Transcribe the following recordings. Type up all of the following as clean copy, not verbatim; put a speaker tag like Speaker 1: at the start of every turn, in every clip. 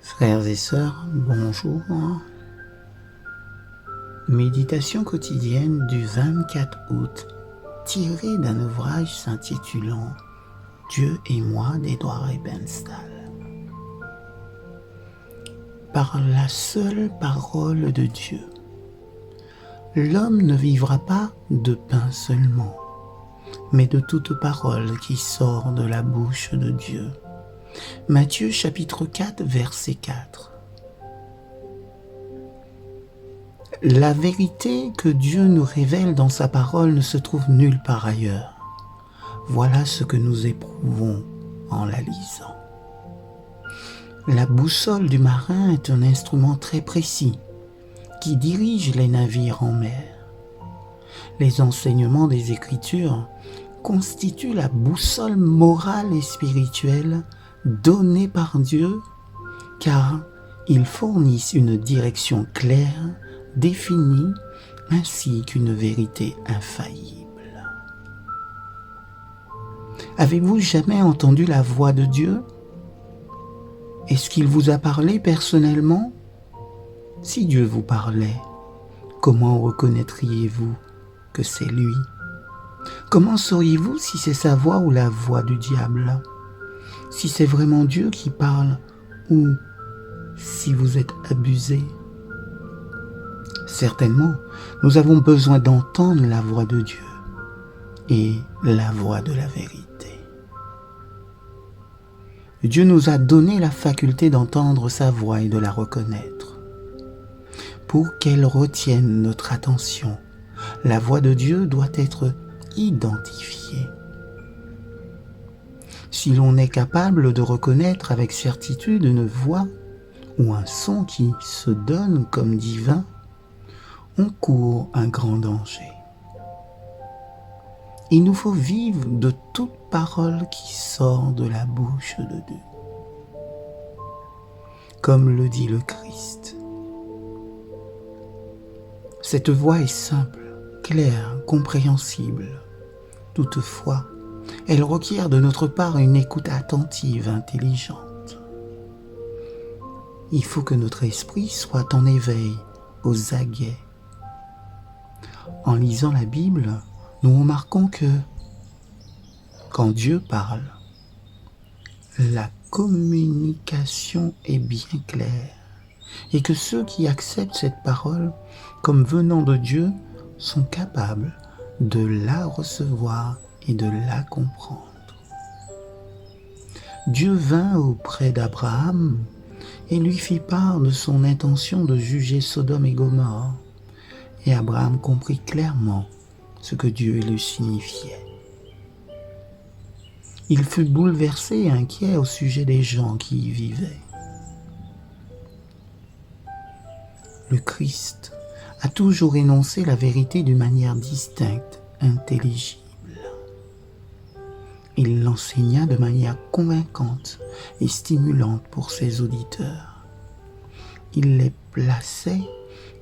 Speaker 1: Frères et sœurs, bonjour. Méditation quotidienne du 24 août, tirée d'un ouvrage s'intitulant « Dieu et moi » d'Edouard Ebenstahl. Par la seule parole de Dieu, l'homme ne vivra pas de pain seulement, mais de toute parole qui sort de la bouche de Dieu. Matthieu chapitre 4, verset 4. La vérité que Dieu nous révèle dans sa parole ne se trouve nulle part ailleurs. Voilà ce que nous éprouvons en la lisant. La boussole du marin est un instrument très précis qui dirige les navires en mer. Les enseignements des Écritures constituent la boussole morale et spirituelle donnée par Dieu, car ils fournissent une direction claire, définie, ainsi qu'une vérité infaillible. Avez-vous jamais entendu la voix de Dieu? Est-ce qu'il vous a parlé personnellement? Si Dieu vous parlait, comment reconnaîtriez-vous que c'est lui? Comment sauriez-vous si c'est sa voix ou la voix du diable? Si c'est vraiment Dieu qui parle ou si vous êtes abusé? Certainement, nous avons besoin d'entendre la voix de Dieu et la voix de la vérité. Dieu nous a donné la faculté d'entendre sa voix et de la reconnaître. Pour qu'elle retienne notre attention, la voix de Dieu doit être identifiée. Si l'on est capable de reconnaître avec certitude une voix ou un son qui se donne comme divin, on court un grand danger. Il nous faut vivre de toute parole qui sort de la bouche de Dieu. Comme le dit le Christ. Cette voix est simple, claire, compréhensible. Toutefois, elle requiert de notre part une écoute attentive, intelligente. Il faut que notre esprit soit en éveil, aux aguets. En lisant la Bible, nous remarquons que quand Dieu parle, la communication est bien claire et que ceux qui acceptent cette parole comme venant de Dieu sont capables de la recevoir et de la comprendre. Dieu vint auprès d'Abraham et lui fit part de son intention de juger Sodome et Gomorrhe, et Abraham comprit clairement ce que Dieu lui signifiait. Il fut bouleversé et inquiet au sujet des gens qui y vivaient. Le Christ a toujours énoncé la vérité d'une manière distincte, intelligible. Il l'enseigna de manière convaincante et stimulante pour ses auditeurs. Il les plaçait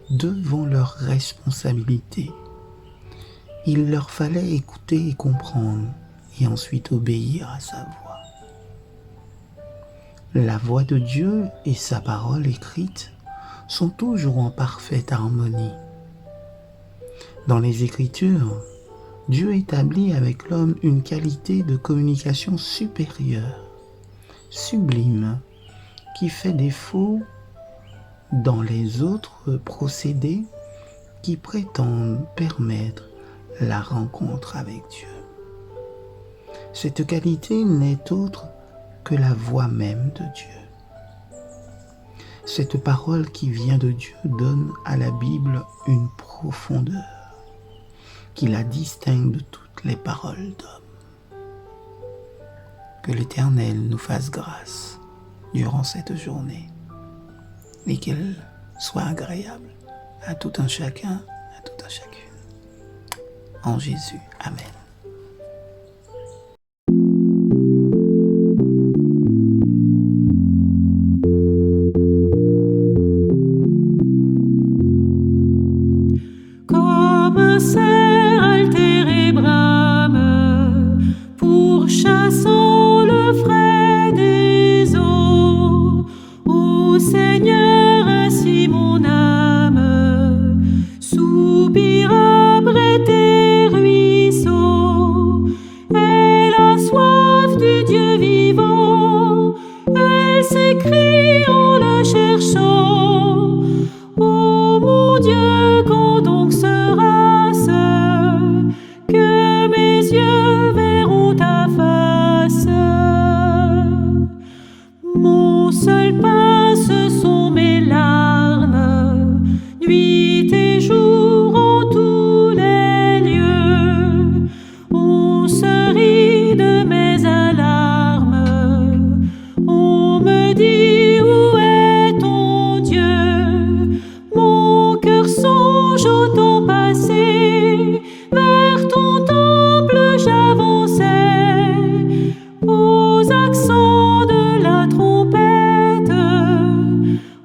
Speaker 1: devant leurs responsabilités. Il leur fallait écouter et comprendre et ensuite obéir à sa voix. La voix de Dieu et sa parole écrite sont toujours en parfaite harmonie. Dans les Écritures, Dieu établit avec l'homme une qualité de communication supérieure, sublime, qui fait défaut dans les autres procédés qui prétendent permettre la rencontre avec Dieu. Cette qualité n'est autre que la voix même de Dieu. Cette parole qui vient de Dieu donne à la Bible une profondeur qui la distingue de toutes les paroles d'hommes. Que l'Éternel nous fasse grâce durant cette journée et qu'elle soit agréable à tout un chacun, à toute un chacune. En Jésus. Amen.
Speaker 2: Comme un cerf altéré brame, pourchassant le frais des eaux, seul pain, ce sont mes larmes, nuit et jour en tous les lieux. On se rit de mes alarmes, on me dit où est ton Dieu. Mon cœur songe au temps passé, vers ton temple j'avançais, aux accents de la trompette,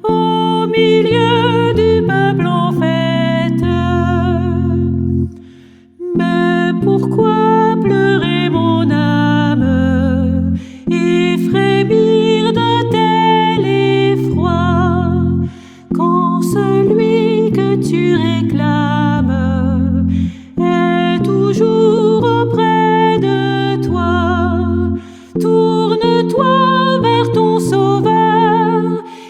Speaker 2: au milieu du peuple en fête. Mais pourquoi pleurer mon âme et frémir de tel effroi, quand celui que tu réclames est toujours auprès de toi? Tourne-toi vers ton Sauveur,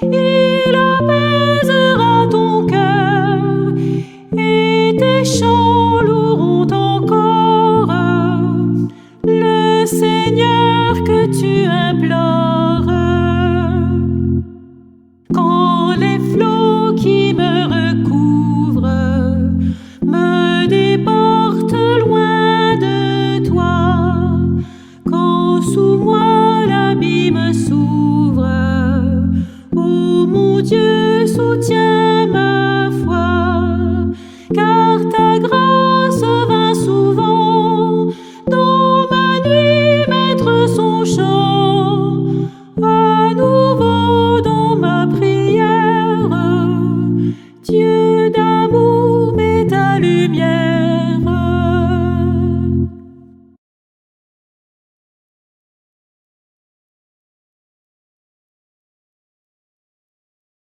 Speaker 2: il apaisera ton cœur, et tes chants loueront encore le Seigneur que tu implores. Quand les flots qui me recouvrent me déportent loin de toi, quand sous moi l'abîme s'ouvre, ô mon Dieu, soutiens